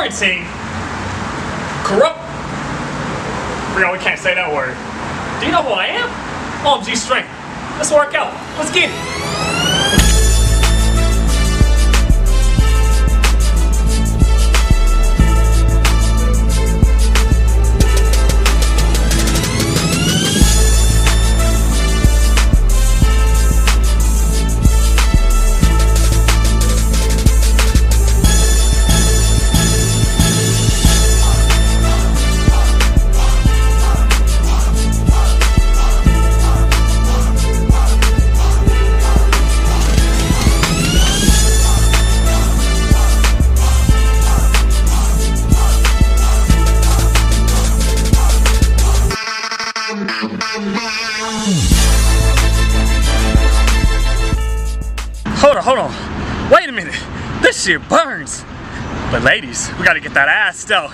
quarantine. Corrupt. We can't say that word. Do you know who I am? Omgstrength. Let's work out. Let's get it. Hold on. Wait a minute. This shit burns. But ladies, we gotta get that ass though.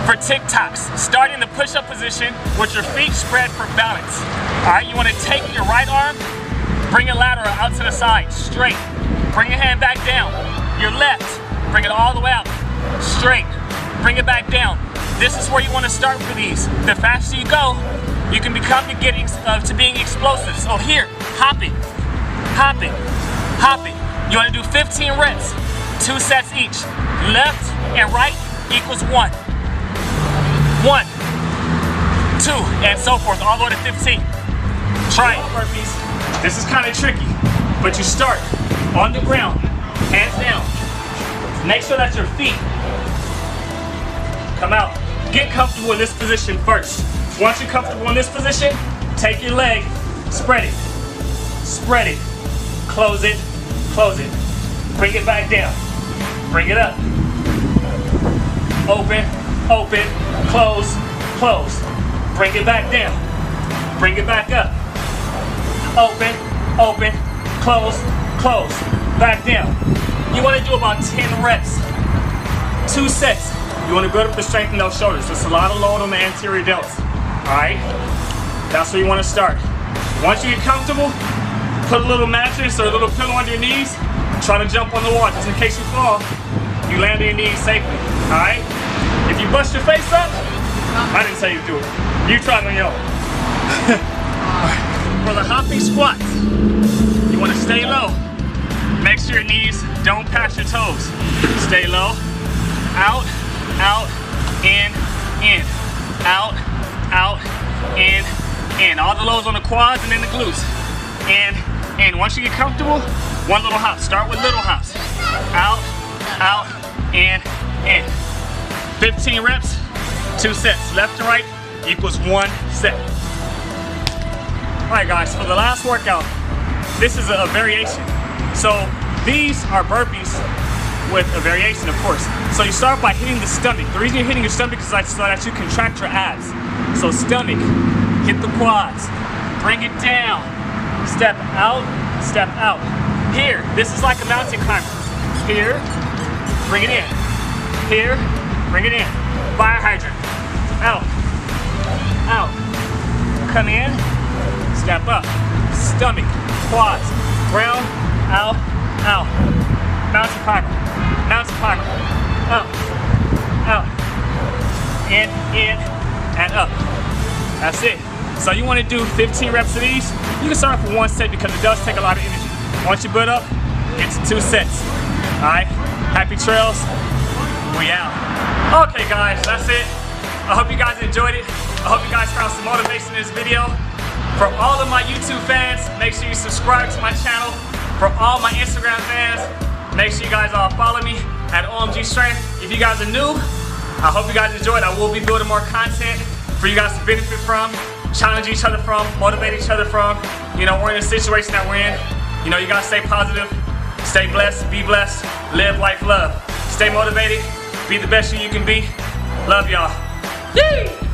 For TikToks, start in the push-up position with your feet spread for balance. Alright, you want to take your right arm, bring it lateral out to the side, straight. Bring your hand back down. Your left, bring it all the way out, straight. Bring it back down. This is where you want to start for these. The faster you go, you can become to being explosive. So here, hopping, hopping, hopping. You want to do 15 reps, 2 sets each. Left and right equals 1. 1, 2, and so forth, all the way to 15. Try it. Burpees. This is kind of tricky, but you start on the ground, hands down. Make sure that your feet come out. Get comfortable in this position first. Once you're comfortable in this position, take your leg, spread it, close it, bring it back down, bring it up, open, open, close, close, bring it back down, bring it back up, open, open, close, close, back down. You want to do about 10 reps, 2 sets. You want to build up the strength in those shoulders. There's a lot of load on the anterior delts, alright? That's where you want to start. Once you get comfortable, put a little mattress or a little pillow under your knees, try to jump on the wall just in case you fall, you land on your knees safely, alright? If you bust your face up, I didn't tell you to do it. You try it on your own. For the hopping squats, you want to stay low. Make sure your knees don't pass your toes. Stay low. Out, out, in, out, out, in. All the lows on the quads and then the glutes. In. Once you get comfortable, one little hop. Start with little hops. Out, out, in. 15 reps, 2 sets. Left to right equals 1 set. Alright guys, for the last workout, this is a variation. So these are burpees with a variation, of course. So you start by hitting the stomach. The reason you're hitting your stomach is so that you contract your abs. So stomach, hit the quads, bring it down, step out, step out. Here, this is like a mountain climber. Here, bring it in. Here, bring it in. Fire hydrant. Out. Out. Come in. Step up. Stomach. Quads. Ground. Out. Out. Mountain climber. Mountain climber. Out. Out. In. And up. That's it. So you want to do 15 reps of these. You can start off with 1 set because it does take a lot of energy. Once you build up, it's 2 sets. Alright? Happy trails. We out. Okay guys, that's it. I hope you guys enjoyed it. I hope you guys found some motivation in this video. For all of my YouTube fans, make sure you subscribe to my channel. For all my Instagram fans, make sure you guys all follow me at Omgstrength. If you guys are new, I hope you guys enjoyed. I will be building more content for you guys to benefit from, challenge each other from, motivate each other from. You know, we're in a situation that we're in. You know, you gotta stay positive, stay blessed, be blessed, live life, love. Stay motivated, be the best you can be. Love y'all. Yee!